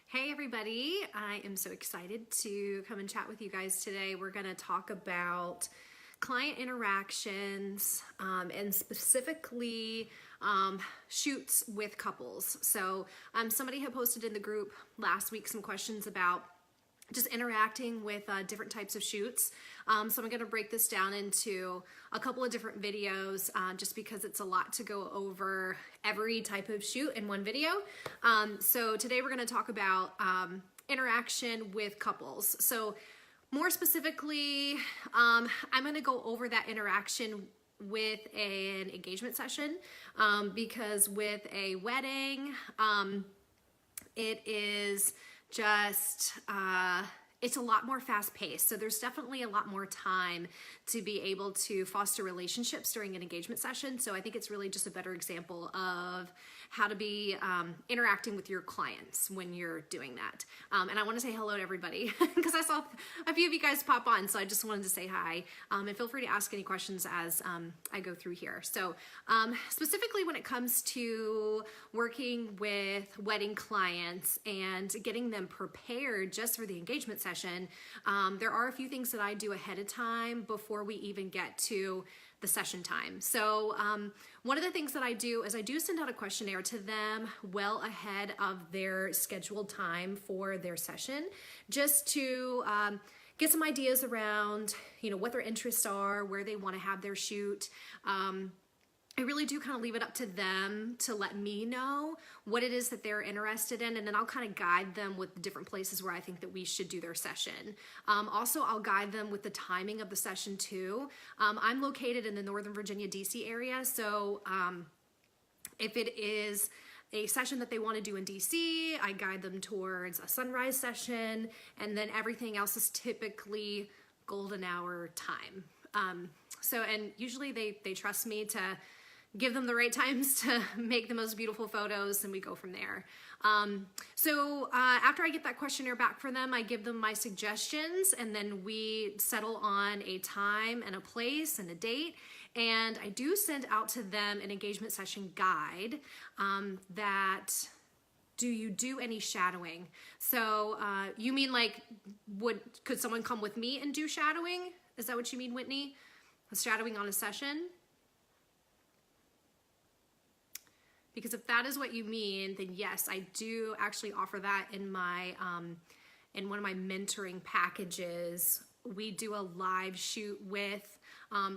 Hey everybody, I am so excited to come and chat with you guys today. We're going to talk about client interactions and specifically shoots with couples. So somebody had posted in the group last week some questions about just interacting with different types of shoots. So I'm going to break this down into a couple of different videos just because it's a lot to go over every type of shoot in one video. So today we're going to talk about interaction with couples. So more specifically, I'm going to go over that interaction with an engagement session because with a wedding, it is just, it's a lot more fast paced. So there's definitely a lot more time to be able to foster relationships during an engagement session. So I think it's really just a better example of how to be interacting with your clients when you're doing that. And I want to say hello to everybody because I saw a few of you guys pop on. So I just wanted to say hi and feel free to ask any questions as I go through here. So specifically when it comes to working with wedding clients and getting them prepared just for the engagement session, there are a few things that I do ahead of time before we even get to the session time. So one of the things that I do is I do send out a questionnaire to them well ahead of their scheduled time for their session, just to get some ideas around, what their interests are, where they want to have their shoot. I really do kind of leave it up to them to let me know what it is that they're interested in, and then I'll kind of guide them with the different places where I think that we should do their session. Also, I'll guide them with the timing of the session too. I'm located in the Northern Virginia, DC area, so if it is a session that they want to do in DC, I guide them towards a sunrise session, and then everything else is typically golden hour time. And usually they trust me to give them the right times to make the most beautiful photos, and we go from there. After I get that questionnaire back for them, I give them my suggestions, and then we settle on a time and a place and a date. And I do send out to them an engagement session guide that do you do any shadowing? So you mean like, could someone come with me and do shadowing? Is that what you mean, Whitney? Shadowing on a session? Because if that is what you mean, then yes, I do actually offer that in my in one of my mentoring packages. We do a live shoot with,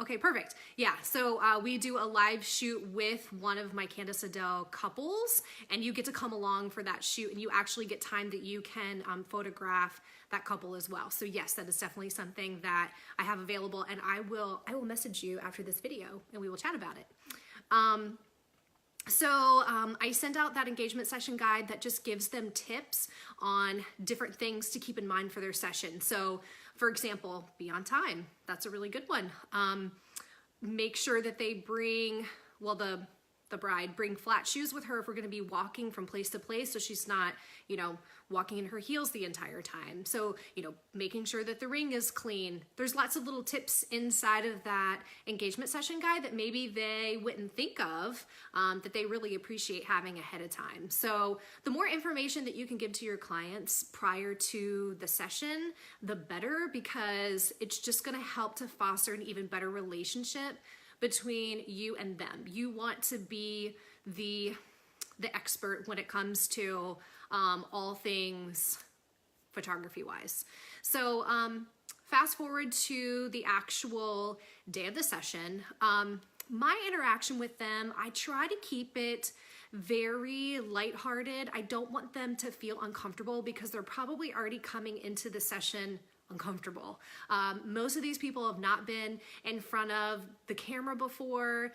okay, perfect. Yeah, so we do a live shoot with one of my Candice Adelle couples, and you get to come along for that shoot, and you actually get time that you can photograph that couple as well. So yes, that is definitely something that I have available, and I will message you after this video, and we will chat about it. I send out that engagement session guide that just gives them tips on different things to keep in mind for their session. So for example, be on time. That's a really good one. Make sure that they bring, the bride bring flat shoes with her if we're going to be walking from place to place, so she's not, walking in her heels the entire time. So, making sure that the ring is clean. There's lots of little tips inside of that engagement session guide that maybe they wouldn't think of, that they really appreciate having ahead of time. So the more information that you can give to your clients prior to the session, the better, because it's just going to help to foster an even better relationship between you and them. You want to be the expert when it comes to all things photography wise. So fast forward to the actual day of the session. My interaction with them, I try to keep it very lighthearted. I don't want them to feel uncomfortable because they're probably already coming into the session uncomfortable. Most of these people have not been in front of the camera before.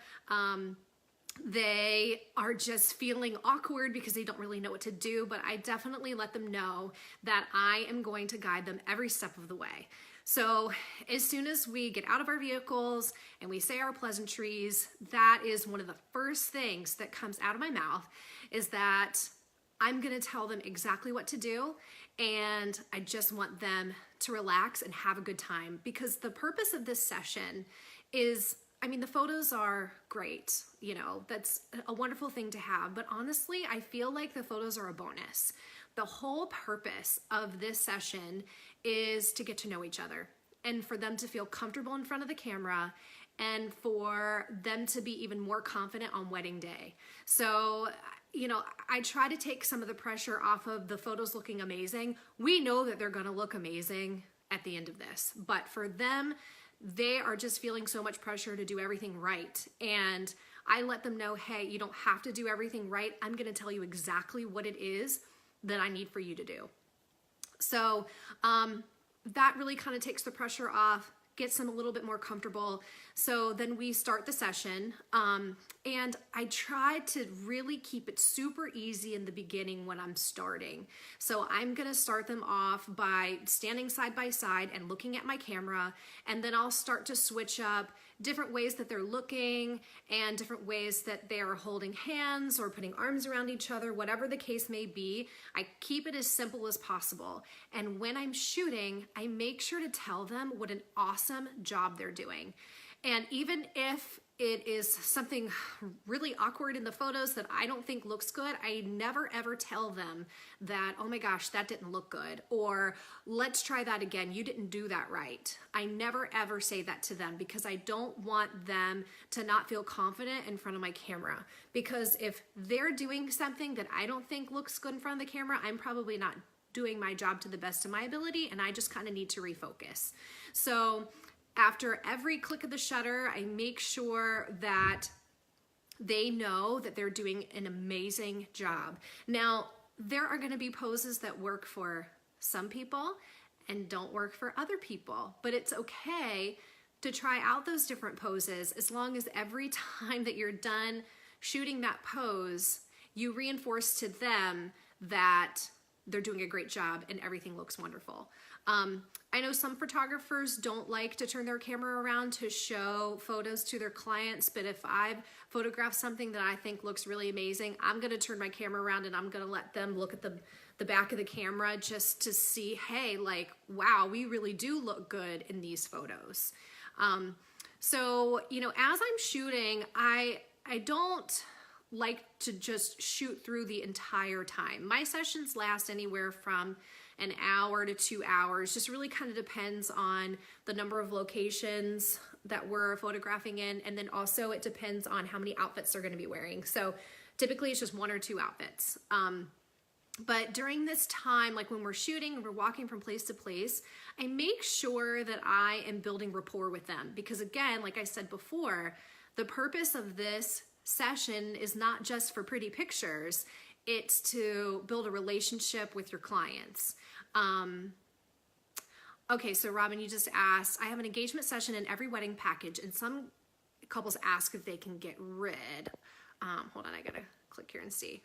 They are just feeling awkward because they don't really know what to do, but I definitely let them know that I am going to guide them every step of the way. So as soon as we get out of our vehicles and we say our pleasantries, that is one of the first things that comes out of my mouth, is that I'm going to tell them exactly what to do, and I just want them to relax and have a good time, because the purpose of this session is I mean, the photos are great, you know, that's a wonderful thing to have, but honestly, I feel like the photos are a bonus. The whole purpose of this session is to get to know each other and for them to feel comfortable in front of the camera and for them to be even more confident on wedding day. So, you know, I try to take some of the pressure off of the photos looking amazing. We know that they're gonna look amazing at the end of this, but for them, they are just feeling so much pressure to do everything right. And I let them know, hey, you don't have to do everything right. I'm gonna tell you exactly what it is that I need for you to do. So that really kind of takes the pressure off, gets them a little bit more comfortable. So then we start the session, and I try to really keep it super easy in the beginning when I'm starting. So I'm gonna start them off by standing side by side and looking at my camera, and then I'll start to switch up different ways that they're looking and different ways that they are holding hands or putting arms around each other, whatever the case may be. I keep it as simple as possible. And when I'm shooting, I make sure to tell them what an awesome job they're doing. And even if it is something really awkward in the photos that I don't think looks good, I never ever tell them that, oh my gosh, that didn't look good, or let's try that again, you didn't do that right. I never ever say that to them because I don't want them to not feel confident in front of my camera. Because if they're doing something that I don't think looks good in front of the camera, I'm probably not doing my job to the best of my ability, and I just kind of need to refocus. So after every click of the shutter, I make sure that they know that they're doing an amazing job. Now, there are going to be poses that work for some people and don't work for other people, but it's okay to try out those different poses as long as every time that you're done shooting that pose, you reinforce to them that they're doing a great job and everything looks wonderful. I know some photographers don't like to turn their camera around to show photos to their clients, but if I've photographed something that I think looks really amazing, I'm gonna turn my camera around and I'm gonna let them look at the back of the camera just to see, hey, like, wow, we really do look good in these photos. So, you know, as I'm shooting, I don't like to just shoot through the entire time. My sessions last anywhere from an hour to 2 hours, just really kind of depends on the number of locations that we're photographing in, and then also it depends on how many outfits they're gonna be wearing. So typically it's just 1 or 2 outfits. But during this time, like when we're shooting and we're walking from place to place, I make sure that I am building rapport with them. Because again, like I said before, the purpose of this session is not just for pretty pictures, it's to build a relationship with your clients. Okay, so Robin, you just asked, I have an engagement session in every wedding package, and some couples ask if they can get rid. Hold on, I gotta click here and see.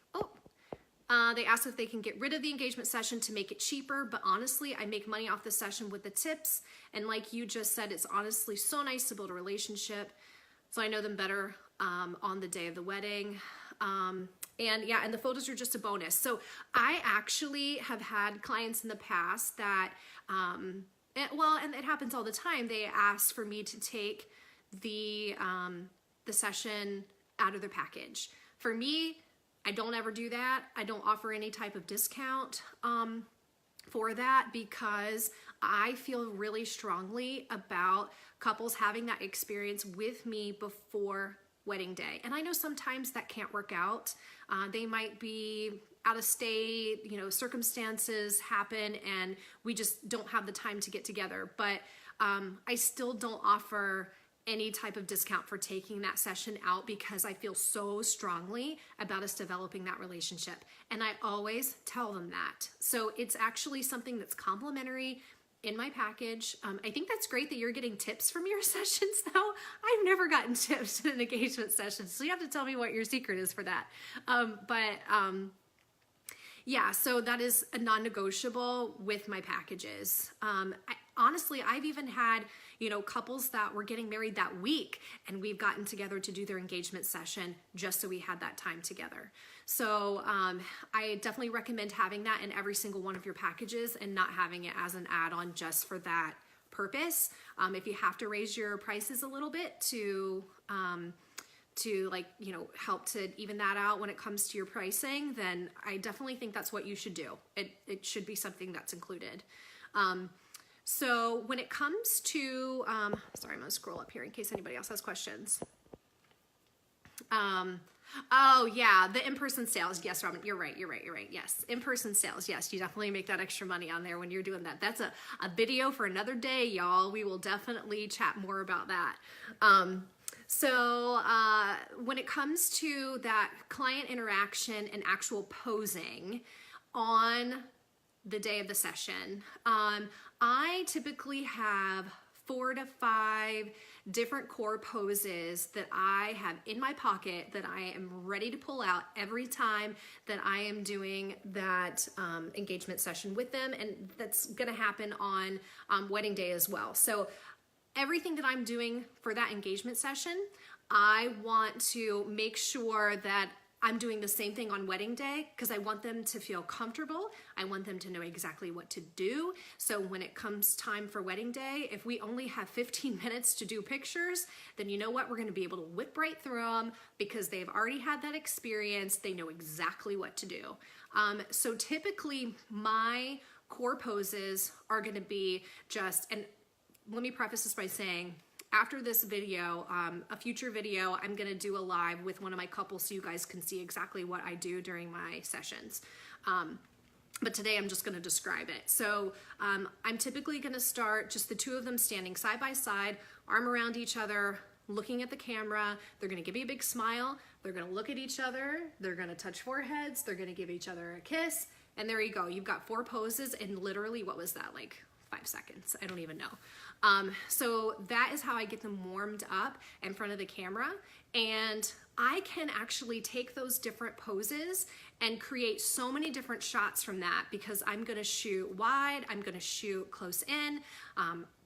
They asked if they can get rid of the engagement session to make it cheaper, but honestly, I make money off the session with the tips. And like you just said, it's honestly so nice to build a relationship. So I know them better on the day of the wedding. And yeah, and the photos are just a bonus. So I actually have had clients in the past that, and it happens all the time. They ask for me to take the session out of their package. For me, I don't ever do that. I don't offer any type of discount for that because I feel really strongly about couples having that experience with me before wedding day. And I know sometimes that can't work out. They might be out of state, you know, circumstances happen and we just don't have the time to get together. But I still don't offer any type of discount for taking that session out because I feel so strongly about us developing that relationship. And I always tell them that. So it's actually something that's complimentary in my package. I think that's great that you're getting tips from your sessions though. I've never gotten tips in an engagement session, so you have to tell me what your secret is for that. Yeah, so that is a non-negotiable with my packages. Honestly, I've even had, you know, couples that were getting married that week and we've gotten together to do their engagement session just so we had that time together. So I definitely recommend having that in every single one of your packages and not having it as an add-on just for that purpose. If you have to raise your prices a little bit to like, you know, help to even that out when it comes to your pricing, then I definitely think that's what you should do. It should be something that's included. So when it comes to, sorry, I'm gonna scroll up here in case anybody else has questions. Oh yeah, the in-person sales. Yes, Robin, you're right. Yes, in-person sales. Yes, you definitely make that extra money on there when you're doing that. That's a video for another day, y'all. We will definitely chat more about that. So when it comes to that client interaction and actual posing on the day of the session, I typically have 4 to 5 different core poses that I have in my pocket that I am ready to pull out every time that I am doing that engagement session with them, and that's gonna happen on wedding day as well. So everything that I'm doing for that engagement session, I want to make sure that I'm doing the same thing on wedding day because I want them to feel comfortable. I want them to know exactly what to do. So when it comes time for wedding day, if we only have 15 minutes to do pictures, then you know what? We're going to be able to whip right through them because they've already had that experience. They know exactly what to do. So typically my core poses are going to be just, and let me preface this by saying, after this video, a future video, I'm gonna do a live with one of my couples so you guys can see exactly what I do during my sessions. But today I'm just gonna describe it. So I'm typically gonna start just the two of them standing side by side, arm around each other, looking at the camera. They're gonna give me a big smile. They're gonna look at each other. They're gonna touch foreheads. They're gonna give each other a kiss. And there you go. You've got 4 poses in literally, what was that, like 5 seconds? I don't even know. So that is how I get them warmed up in front of the camera. And I can actually take those different poses and create so many different shots from that because I'm gonna shoot wide, I'm gonna shoot close in,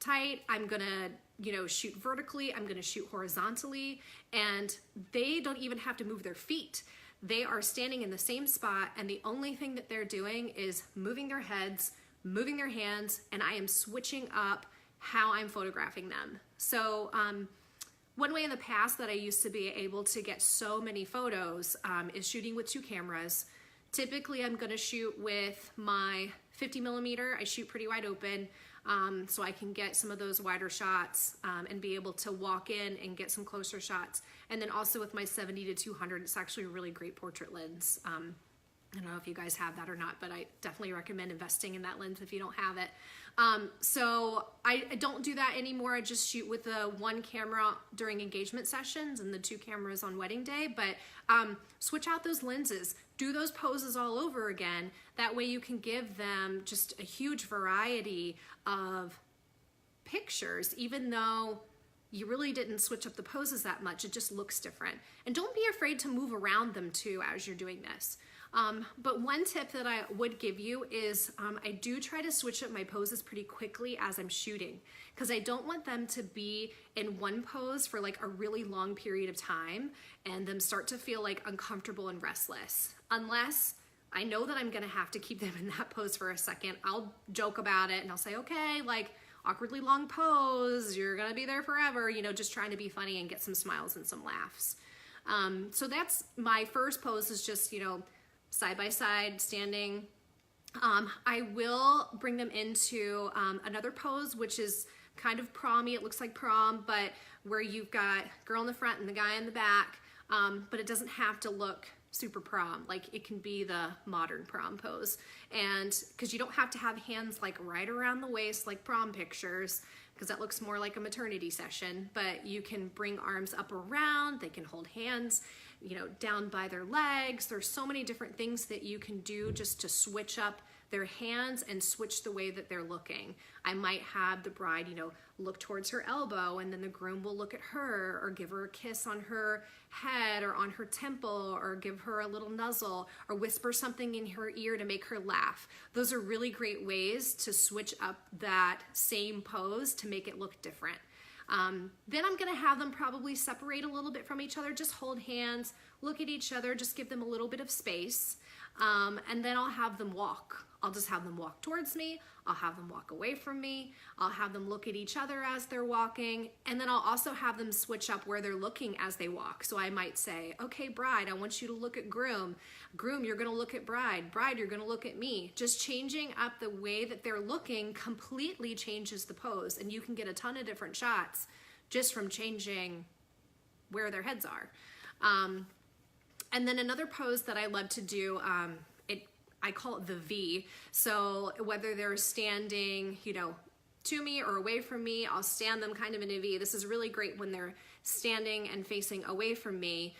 tight, I'm gonna, you know, shoot vertically, I'm gonna shoot horizontally, and they don't even have to move their feet. They are standing in the same spot, and the only thing that they're doing is moving their heads, moving their hands, and I am switching up how I'm photographing them. So one way in the past that I used to be able to get so many photos is shooting with 2 cameras. Typically I'm gonna shoot with my 50mm. I shoot pretty wide open so I can get some of those wider shots and be able to walk in and get some closer shots. And then also with my 70-200, it's actually a really great portrait lens. I don't know if you guys have that or not, but I definitely recommend investing in that lens if you don't have it. So I don't do that anymore. I just shoot with the 1 camera during engagement sessions and the 2 cameras on wedding day, but switch out those lenses, do those poses all over again. That way you can give them just a huge variety of pictures, even though you really didn't switch up the poses that much. It just looks different. And don't be afraid to move around them too as you're doing this. But one tip that I would give you is I do try to switch up my poses pretty quickly as I'm shooting because I don't want them to be in one pose for like a really long period of time and them start to feel like uncomfortable and restless. Unless I know that I'm gonna have to keep them in that pose for a second, I'll joke about it and I'll say, okay, like awkwardly long pose, you're gonna be there forever, you know, just trying to be funny and get some smiles and some laughs. So that's my first pose is just, you know, side by side standing. I will bring them into another pose, which is kind of prom-y. It looks like prom, but where you've got girl in the front and the guy in the back, but it doesn't have to look super prom. Like it can be the modern prom pose. And because you don't have to have hands like right around the waist like prom pictures, because that looks more like a maternity session, but you can bring arms up around, they can hold hands, you know, down by their legs. There's so many different things that you can do just to switch up their hands and switch the way that they're looking. I might have the bride, you know, look towards her elbow and then the groom will look at her or give her a kiss on her head or on her temple or give her a little nuzzle or whisper something in her ear to make her laugh. Those are really great ways to switch up that same pose to make it look different. Then I'm gonna have them probably separate a little bit from each other, just hold hands, look at each other, just give them a little bit of space. And then I'll have them walk. I'll just have them walk towards me. I'll have them walk away from me. I'll have them look at each other as they're walking. And then I'll also have them switch up where they're looking as they walk. So I might say, okay, bride, I want you to look at groom. Groom, you're gonna look at bride. Bride, you're gonna look at me. Just changing up the way that they're looking completely changes the pose. And you can get a ton of different shots just from changing where their heads are. And then another pose that I love to do, I call it the V. So whether they're standing, you know, to me or away from me, I'll stand them kind of in a V. This is really great when they're standing and facing away from me.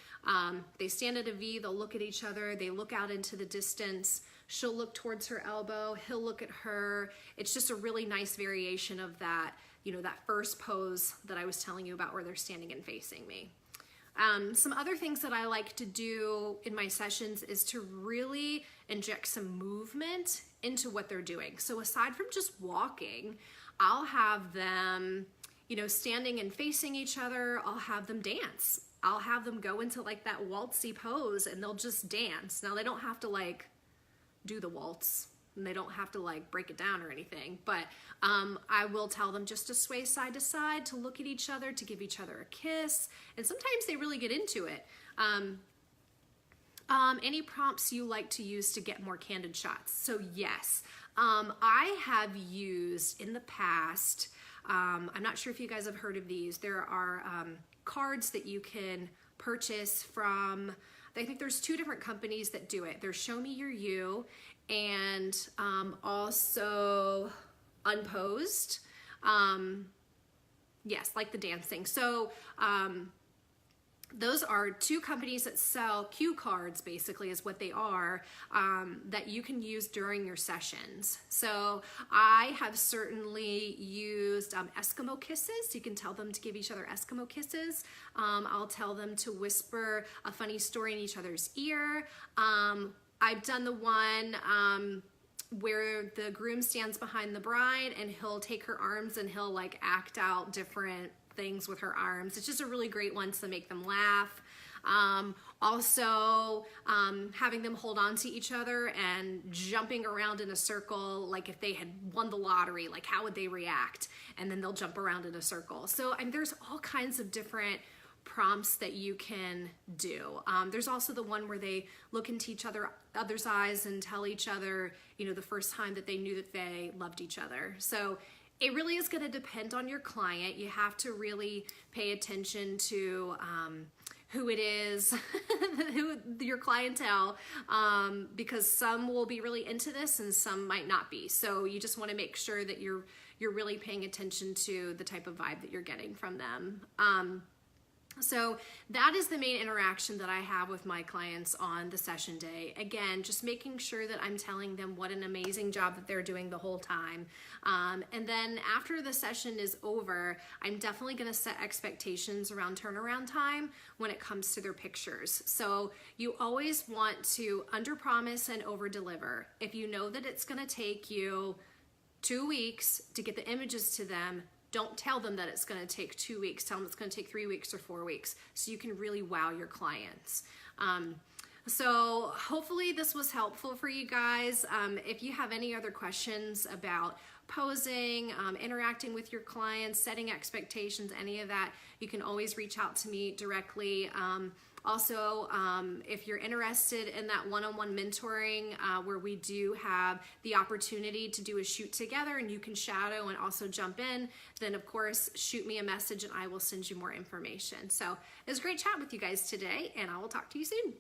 They stand at a V, they'll look at each other, they look out into the distance. She'll look towards her elbow, he'll look at her. It's just a really nice variation of that, you know, that first pose that I was telling you about where they're standing and facing me. Some other things that I like to do in my sessions is to really inject some movement into what they're doing. So aside from just walking, I'll have them, you know, standing and facing each other. I'll have them dance. I'll have them go into like that waltzy pose and they'll just dance. Now they don't have to like do the waltz and they don't have to like break it down or anything, but I will tell them just to sway side to side, to look at each other, to give each other a kiss, and sometimes they really get into it. Any prompts you like to use to get more candid shots? So yes, I have used in the past, I'm not sure if you guys have heard of these, there are cards that you can purchase from, I think there's 2 different companies that do it. There's Show Me Your You and also Unposed. Yes, like the dancing. So those are 2 companies that sell cue cards, basically is what they are, that you can use during your sessions. So I have certainly used Eskimo kisses. You can tell them to give each other Eskimo kisses. I'll tell them to whisper a funny story in each other's ear. I've done the one where the groom stands behind the bride and he'll take her arms and he'll like act out different things with her arms. It's just a really great one to make them laugh. Also, having them hold on to each other and jumping around in a circle, like if they had won the lottery, like how would they react? And then they'll jump around in a circle. So there's all kinds of different prompts that you can do. There's also the one where they look into each other's eyes and tell each other, you know, the first time that they knew that they loved each other. So it really is going to depend on your client. You have to really pay attention to who it is, who your clientele, because some will be really into this and some might not be. So you just want to make sure that you're really paying attention to the type of vibe that you're getting from them. So that is the main interaction that I have with my clients on the session day. Again, just making sure that I'm telling them what an amazing job that they're doing the whole time. And then after the session is over, I'm definitely going to set expectations around turnaround time when it comes to their pictures. So you always want to underpromise and overdeliver. If you know that it's going to take you 2 weeks to get the images to them, don't tell them that it's going to take 2 weeks. Tell them it's going to take 3 weeks or 4 weeks so you can really wow your clients. So hopefully this was helpful for you guys. If you have any other questions about posing, interacting with your clients, setting expectations, any of that, you can always reach out to me directly. Also, if you're interested in that one-on-one mentoring where we do have the opportunity to do a shoot together and you can shadow and also jump in, then of course shoot me a message and I will send you more information. So it was great chat with you guys today and I will talk to you soon.